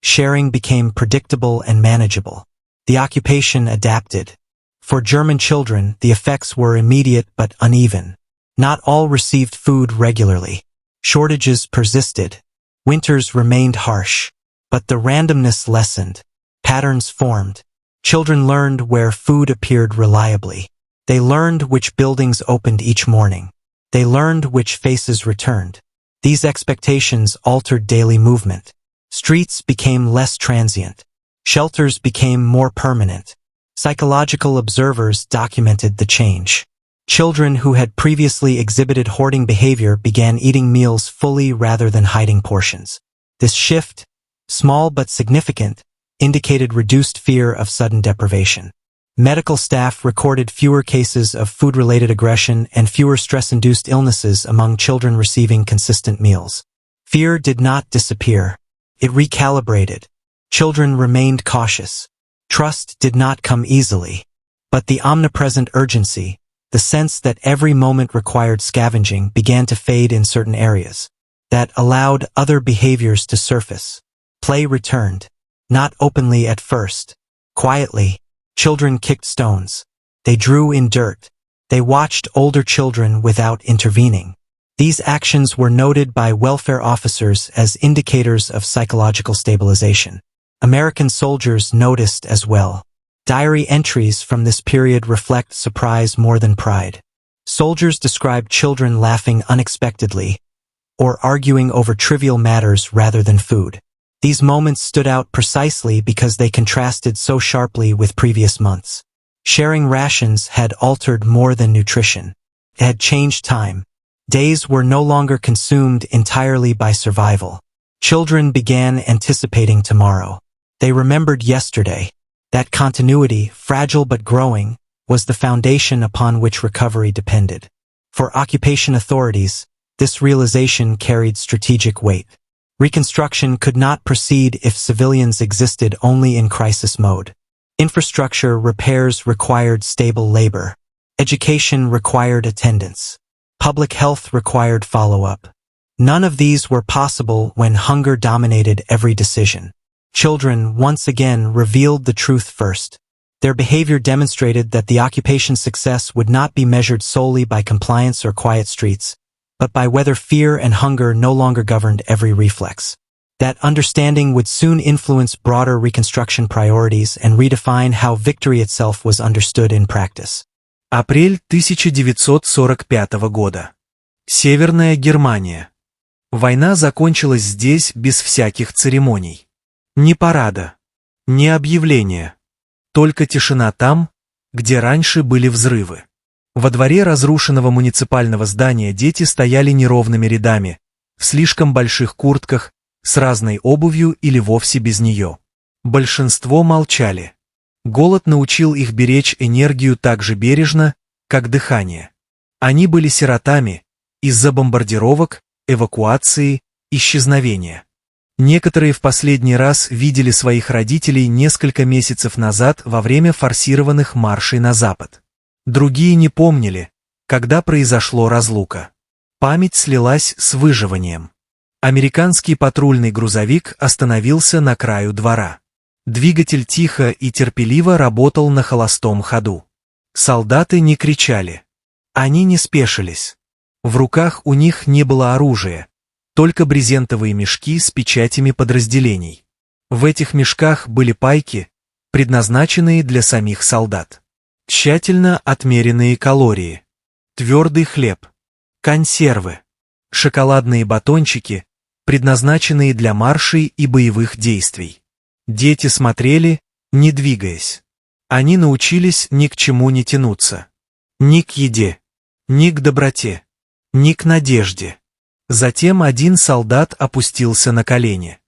sharing became predictable and manageable. The occupation adapted. For German children, the effects were immediate but uneven. Not all received food regularly. Shortages persisted. Winters remained harsh. But the randomness lessened. Patterns formed. Children learned where food appeared reliably. They learned which buildings opened each morning. They learned which faces returned. These expectations altered daily movement. Streets became less transient. Shelters became more permanent. Psychological observers documented the change. Children who had previously exhibited hoarding behavior began eating meals fully rather than hiding portions. This shift, small but significant, indicated reduced fear of sudden deprivation. Medical staff recorded fewer cases of food-related aggression and fewer stress-induced illnesses among children receiving consistent meals. Fear did not disappear. It recalibrated. Children remained cautious. Trust did not come easily. But the omnipresent urgency, the sense that every moment required scavenging, began to fade in certain areas. that allowed other behaviors to surface. Play returned. Not openly at first. Quietly, children kicked stones. They drew in dirt. They watched older children without intervening. These actions were noted by welfare officers as indicators of psychological stabilization. American soldiers noticed as well. Diary entries from this period reflect surprise more than pride. Soldiers described children laughing unexpectedly or arguing over trivial matters rather than food. These moments stood out precisely because they contrasted so sharply with previous months. Sharing rations had altered more than nutrition. It had changed time. Days were no longer consumed entirely by survival. Children began anticipating tomorrow. They remembered yesterday. That continuity, fragile but growing, was the foundation upon which recovery depended. For occupation authorities, this realization carried strategic weight. Reconstruction could not proceed if civilians existed only in crisis mode. Infrastructure repairs required stable labor. Education required attendance. Public health required follow-up. None of these were possible when hunger dominated every decision. Children once again revealed the truth first. Their behavior demonstrated that the occupation's success would not be measured solely by compliance or quiet streets, but by whether fear and hunger no longer governed every reflex. That understanding would soon influence broader Reconstruction priorities and redefine how victory itself was understood in practice. Апрель 1945 года. Северная Германия. Война закончилась здесь без всяких церемоний. Ни парада, ни объявления. Только тишина там, где раньше были взрывы. Во дворе разрушенного муниципального здания дети стояли неровными рядами, в слишком больших куртках, с разной обувью или вовсе без нее. Большинство молчали. Голод научил их беречь энергию так же бережно, как дыхание. Они были сиротами из-за бомбардировок, эвакуации, исчезновения. Некоторые в последний раз видели своих родителей несколько месяцев назад во время форсированных маршей на запад. Другие не помнили, когда произошло разлука. Память слилась с выживанием. Американский патрульный грузовик остановился на краю двора. Двигатель тихо и терпеливо работал на холостом ходу. Солдаты не кричали. Они не спешились. В руках у них не было оружия, только брезентовые мешки с печатями подразделений. В этих мешках были пайки, предназначенные для самих солдат. Тщательно отмеренные калории. Твердый хлеб. Консервы. Шоколадные батончики, предназначенные для маршей и боевых действий. Дети смотрели, не двигаясь. Они научились ни к чему не тянуться. Ни к еде, ни к доброте, ни к надежде. Затем один солдат опустился на колени.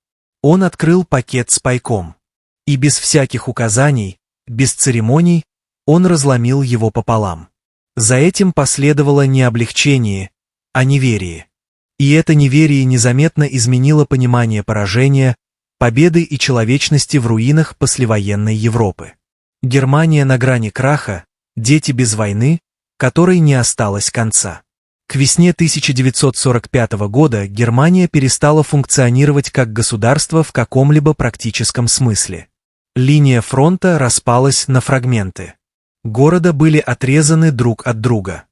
Он открыл пакет с пайком. И без всяких указаний, без церемоний, он разломил его пополам. За этим последовало не облегчение, а неверие. И это неверие незаметно изменило понимание поражения, победы и человечности в руинах послевоенной Европы. Германия на грани краха, дети без войны, которой не осталось конца. К весне 1945 года Германия перестала функционировать как государство в каком-либо практическом смысле. Линия фронта распалась на фрагменты. Города были отрезаны друг от друга.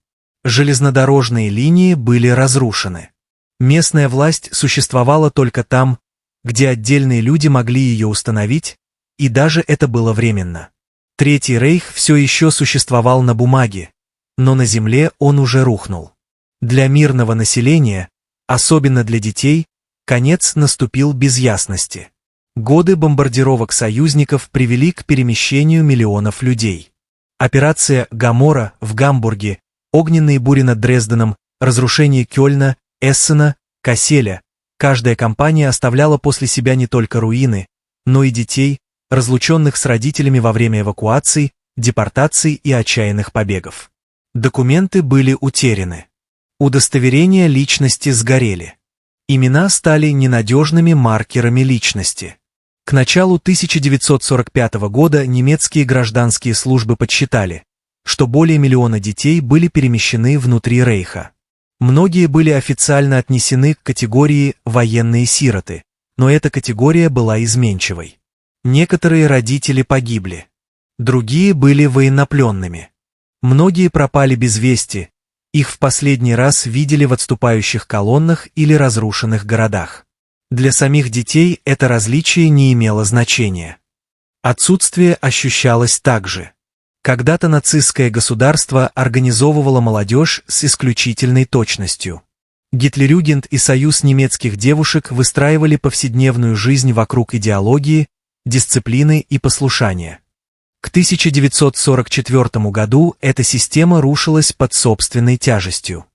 Железнодорожные линии были разрушены. Местная власть существовала только там, где отдельные люди могли ее установить, и даже это было временно. Третий рейх все еще существовал на бумаге, но на земле он уже рухнул. Для мирного населения, особенно для детей, конец наступил без ясности. Годы бомбардировок союзников привели к перемещению миллионов людей. Операция «Гамора» в Гамбурге, огненные бури над Дрезденом, разрушение Кёльна, Эссена, Касселя. Каждая кампания оставляла после себя не только руины, но и детей, разлученных с родителями во время эвакуаций, депортаций и отчаянных побегов. Документы были утеряны. Удостоверения личности сгорели. Имена стали ненадежными маркерами личности. К началу 1945 года немецкие гражданские службы подсчитали, что более миллиона детей были перемещены внутри рейха. Многие были официально отнесены к категории «военные сироты», но эта категория была изменчивой. Некоторые родители погибли. Другие были военнопленными. Многие пропали без вести, их в последний раз видели в отступающих колоннах или разрушенных городах. Для самих детей это различие не имело значения. Отсутствие ощущалось также. Когда-то нацистское государство организовывало молодежь с исключительной точностью. Гитлерюгенд и союз немецких девушек выстраивали повседневную жизнь вокруг идеологии, дисциплины и послушания. К 1944 году эта система рушилась под собственной тяжестью.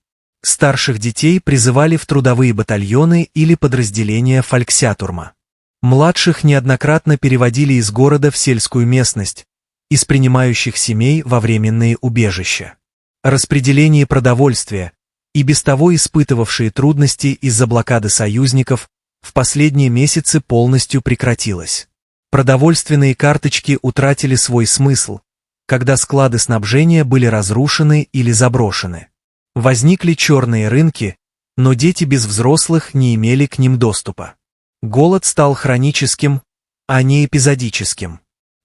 Старших детей призывали в трудовые батальоны или подразделения фольксятурма. Младших неоднократно переводили из города в сельскую местность, из принимающих семей во временные убежища. Распределение продовольствия, и без того испытывавшие трудности из-за блокады союзников, в последние месяцы полностью прекратилось. Продовольственные карточки утратили свой смысл, когда склады снабжения были разрушены или заброшены. Возникли черные рынки, но дети без взрослых не имели к ним доступа. Голод стал хроническим, а не эпизодическим.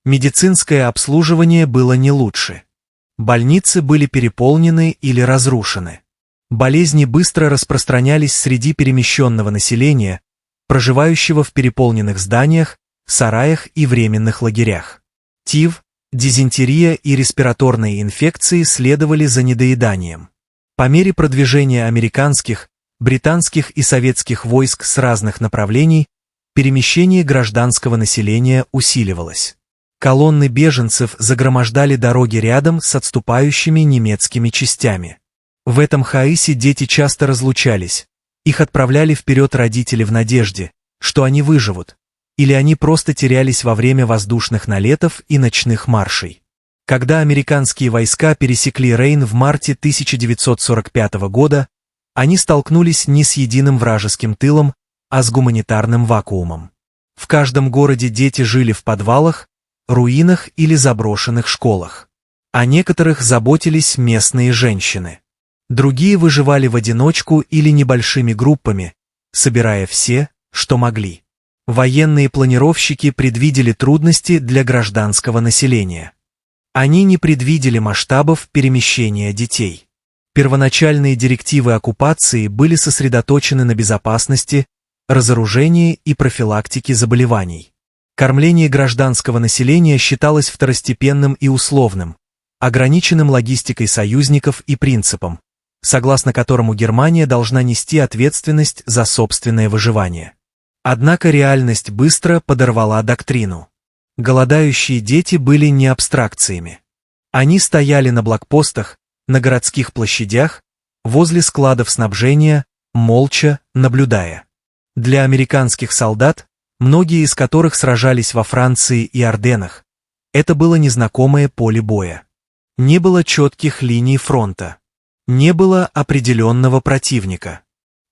Медицинское обслуживание было не лучше. Больницы были переполнены или разрушены. Болезни быстро распространялись среди перемещенного населения, проживающего в переполненных зданиях, сараях и временных лагерях. ТИВ, дизентерия и респираторные инфекции следовали за недоеданием. По мере продвижения американских, британских и советских войск с разных направлений, перемещение гражданского населения усиливалось. Колонны беженцев загромождали дороги рядом с отступающими немецкими частями. В этом хаосе дети часто разлучались, их отправляли вперед родители в надежде, что они выживут, или они просто терялись во время воздушных налетов и ночных маршей. Когда американские войска пересекли Рейн в марте 1945 года, они столкнулись не с единым вражеским тылом, а с гуманитарным вакуумом. В каждом городе дети жили в подвалах, руинах или заброшенных школах. О некоторых заботились местные женщины. Другие выживали в одиночку или небольшими группами, собирая все, что могли. Военные планировщики предвидели трудности для гражданского населения. Они не предвидели масштабов перемещения детей. Первоначальные директивы оккупации были сосредоточены на безопасности, разоружении и профилактике заболеваний. Кормление гражданского населения считалось второстепенным и условным, ограниченным логистикой союзников и принципом, согласно которому Германия должна нести ответственность за собственное выживание. Однако реальность быстро подорвала доктрину. Голодающие дети были не абстракциями. Они стояли на блокпостах, на городских площадях, возле складов снабжения, молча наблюдая. Для американских солдат, многие из которых сражались во Франции и Арденнах, это было незнакомое поле боя. Не было четких линий фронта. Не было определенного противника.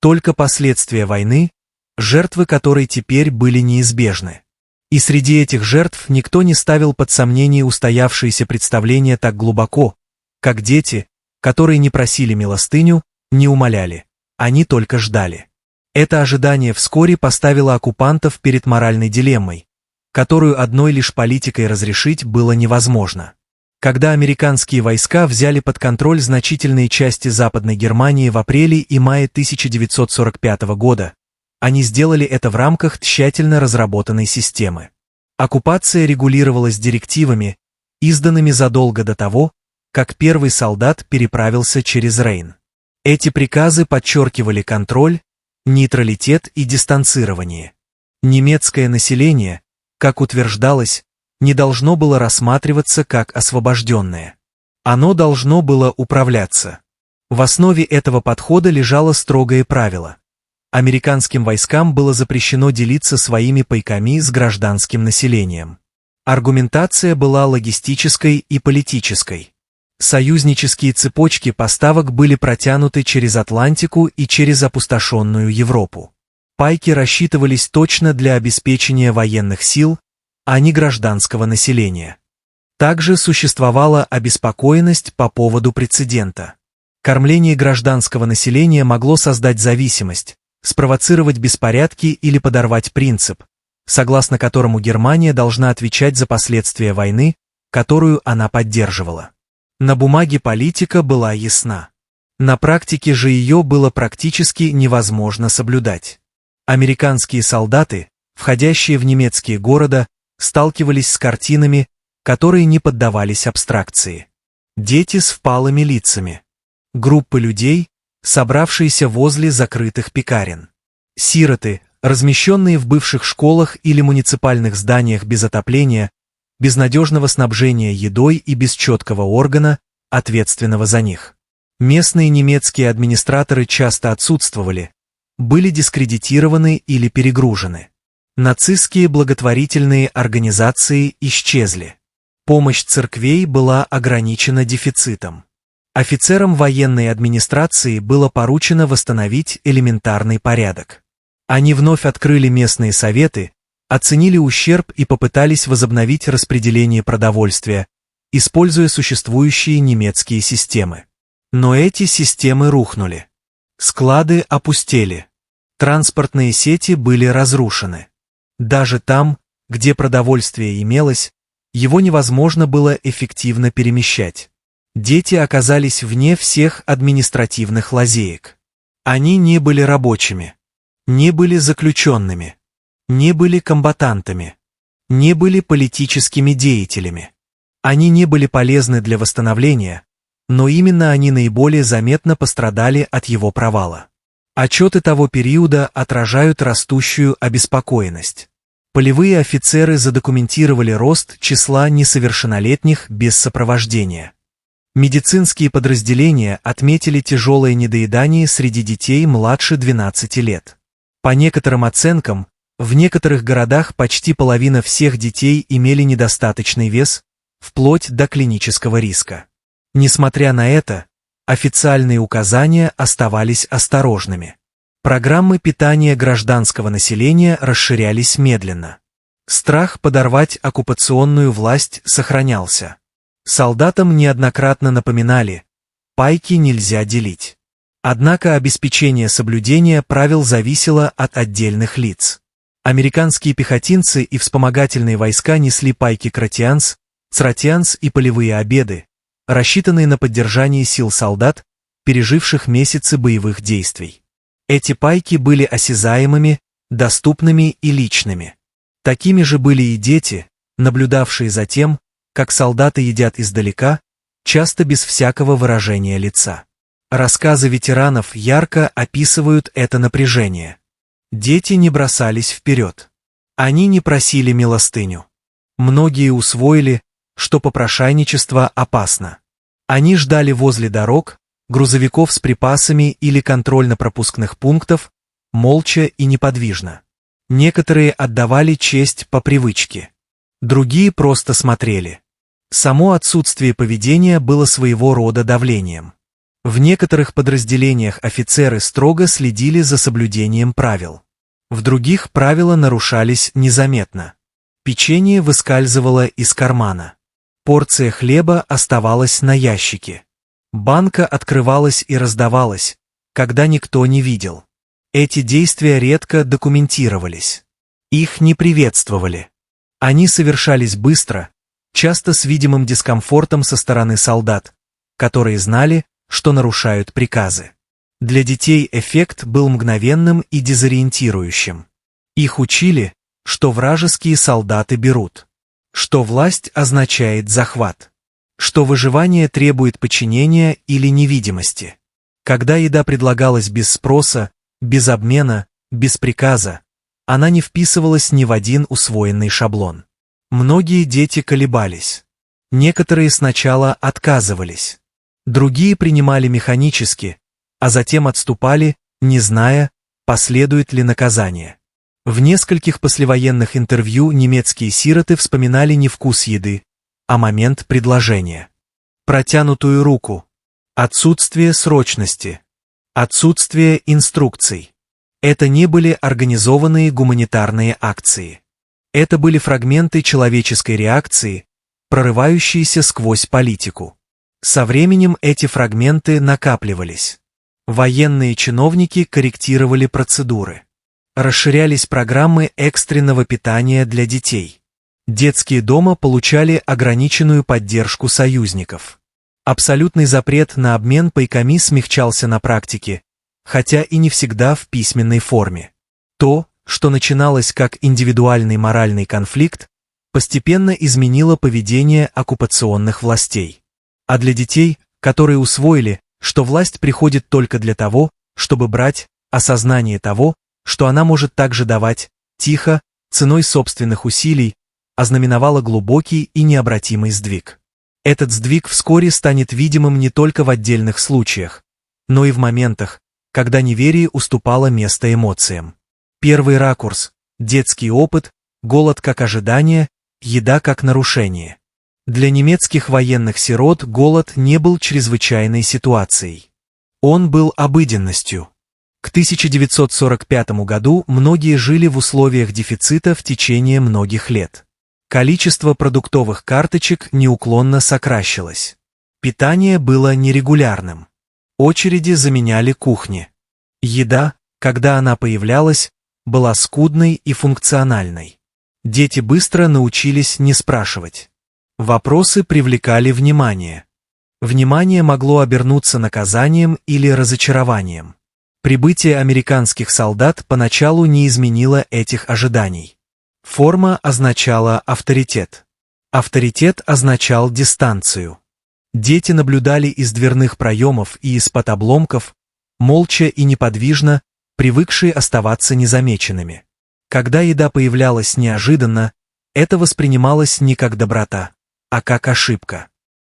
Только последствия войны, жертвы которой теперь были неизбежны. И среди этих жертв никто не ставил под сомнение устоявшиеся представления так глубоко, как дети, которые не просили милостыню, не умоляли, они только ждали. Это ожидание вскоре поставило оккупантов перед моральной дилеммой, которую одной лишь политикой разрешить было невозможно. Когда американские войска взяли под контроль значительные части Западной Германии в апреле и мае 1945 года, они сделали это в рамках тщательно разработанной системы. Оккупация регулировалась директивами, изданными задолго до того, как первый солдат переправился через Рейн. Эти приказы подчеркивали контроль, нейтралитет и дистанцирование. Немецкое население, как утверждалось, не должно было рассматриваться как освобожденное. Оно должно было управляться. В основе этого подхода лежало строгое правило. Американским войскам было запрещено делиться своими пайками с гражданским населением. Аргументация была логистической и политической. Союзнические цепочки поставок были протянуты через Атлантику и через опустошенную Европу. Пайки рассчитывались точно для обеспечения военных сил, а не гражданского населения. Также существовала обеспокоенность по поводу прецедента. Кормление гражданского населения могло создать зависимость, спровоцировать беспорядки или подорвать принцип, согласно которому Германия должна отвечать за последствия войны, которую она поддерживала. На бумаге политика была ясна. На практике же ее было практически невозможно соблюдать. Американские солдаты, входящие в немецкие города, сталкивались с картинами, которые не поддавались абстракции. Дети с впалыми лицами. Группы людей, собравшиеся возле закрытых пекарен. Сироты, размещенные в бывших школах или муниципальных зданиях без отопления, без надежного снабжения едой и без четкого органа, ответственного за них. Местные немецкие администраторы часто отсутствовали, были дискредитированы или перегружены. Нацистские благотворительные организации исчезли. Помощь церквей была ограничена дефицитом. Офицерам военной администрации было поручено восстановить элементарный порядок. Они вновь открыли местные советы, оценили ущерб и попытались возобновить распределение продовольствия, используя существующие немецкие системы. Но эти системы рухнули. Склады опустели. Транспортные сети были разрушены. Даже там, где продовольствие имелось, его невозможно было эффективно перемещать. Дети оказались вне всех административных лазеек. Они не были рабочими, не были заключенными, не были комбатантами, не были политическими деятелями. Они не были полезны для восстановления, но именно они наиболее заметно пострадали от его провала. Отчеты того периода отражают растущую обеспокоенность. Полевые офицеры задокументировали рост числа несовершеннолетних без сопровождения. Медицинские подразделения отметили тяжелое недоедание среди детей младше 12 лет. По некоторым оценкам, в некоторых городах почти половина всех детей имели недостаточный вес, вплоть до клинического риска. Несмотря на это, официальные указания оставались осторожными. Программы питания гражданского населения расширялись медленно. Страх подорвать оккупационную власть сохранялся. Солдатам неоднократно напоминали, пайки нельзя делить. Однако обеспечение соблюдения правил зависело от отдельных лиц. Американские пехотинцы и вспомогательные войска несли пайки кратианс, цратианс и полевые обеды, рассчитанные на поддержание сил солдат, переживших месяцы боевых действий. Эти пайки были осязаемыми, доступными и личными. Такими же были и дети, наблюдавшие за тем, как солдаты едят издалека, часто без всякого выражения лица. Рассказы ветеранов ярко описывают это напряжение. Дети не бросались вперед. Они не просили милостыню. Многие усвоили, что попрошайничество опасно. Они ждали возле дорог, грузовиков с припасами или контрольно-пропускных пунктов, молча и неподвижно. Некоторые отдавали честь по привычке. Другие просто смотрели. Само отсутствие поведения было своего рода давлением. В некоторых подразделениях офицеры строго следили за соблюдением правил. В других правила нарушались незаметно. Печенье выскальзывало из кармана. Порция хлеба оставалась на ящике. Банка открывалась и раздавалась, когда никто не видел. Эти действия редко документировались. Их не приветствовали. Они совершались быстро, часто с видимым дискомфортом со стороны солдат, которые знали, что нарушают приказы. Для детей эффект был мгновенным и дезориентирующим. Их учили, что вражеские солдаты берут, что власть означает захват, что выживание требует подчинения или невидимости. Когда еда предлагалась без спроса, без обмена, без приказа, она не вписывалась ни в один усвоенный шаблон. Многие дети колебались. Некоторые сначала отказывались. Другие принимали механически, а затем отступали, не зная, последует ли наказание. В нескольких послевоенных интервью немецкие сироты вспоминали не вкус еды, а момент предложения. Протянутую руку. Отсутствие срочности. Отсутствие инструкций. Это не были организованные гуманитарные акции. Это были фрагменты человеческой реакции, прорывающиеся сквозь политику. Со временем эти фрагменты накапливались. Военные чиновники корректировали процедуры. Расширялись программы экстренного питания для детей. Детские дома получали ограниченную поддержку союзников. Абсолютный запрет на обмен пайками смягчался на практике, хотя и не всегда в письменной форме. То, что начиналось как индивидуальный моральный конфликт, постепенно изменило поведение оккупационных властей. А для детей, которые усвоили, что власть приходит только для того, чтобы брать, осознание того, что она может также давать, тихо, ценой собственных усилий, ознаменовало глубокий и необратимый сдвиг. Этот сдвиг вскоре станет видимым не только в отдельных случаях, но и в моментах, когда неверие уступало место эмоциям. Первый ракурс – детский опыт, голод как ожидание, еда как нарушение. Для немецких военных сирот голод не был чрезвычайной ситуацией. Он был обыденностью. К 1945 году многие жили в условиях дефицита в течение многих лет. Количество продуктовых карточек неуклонно сокращалось. Питание было нерегулярным. Очереди заменяли кухни. Еда, когда она появлялась, была скудной и функциональной. Дети быстро научились не спрашивать. Вопросы привлекали внимание. Внимание могло обернуться наказанием или разочарованием. Прибытие американских солдат поначалу не изменило этих ожиданий. Форма означала авторитет. Авторитет означал дистанцию. Дети наблюдали из дверных проемов и из-под обломков, молча и неподвижно, привыкшие оставаться незамеченными. Когда еда появлялась неожиданно, это воспринималось не как доброта, а как ошибка.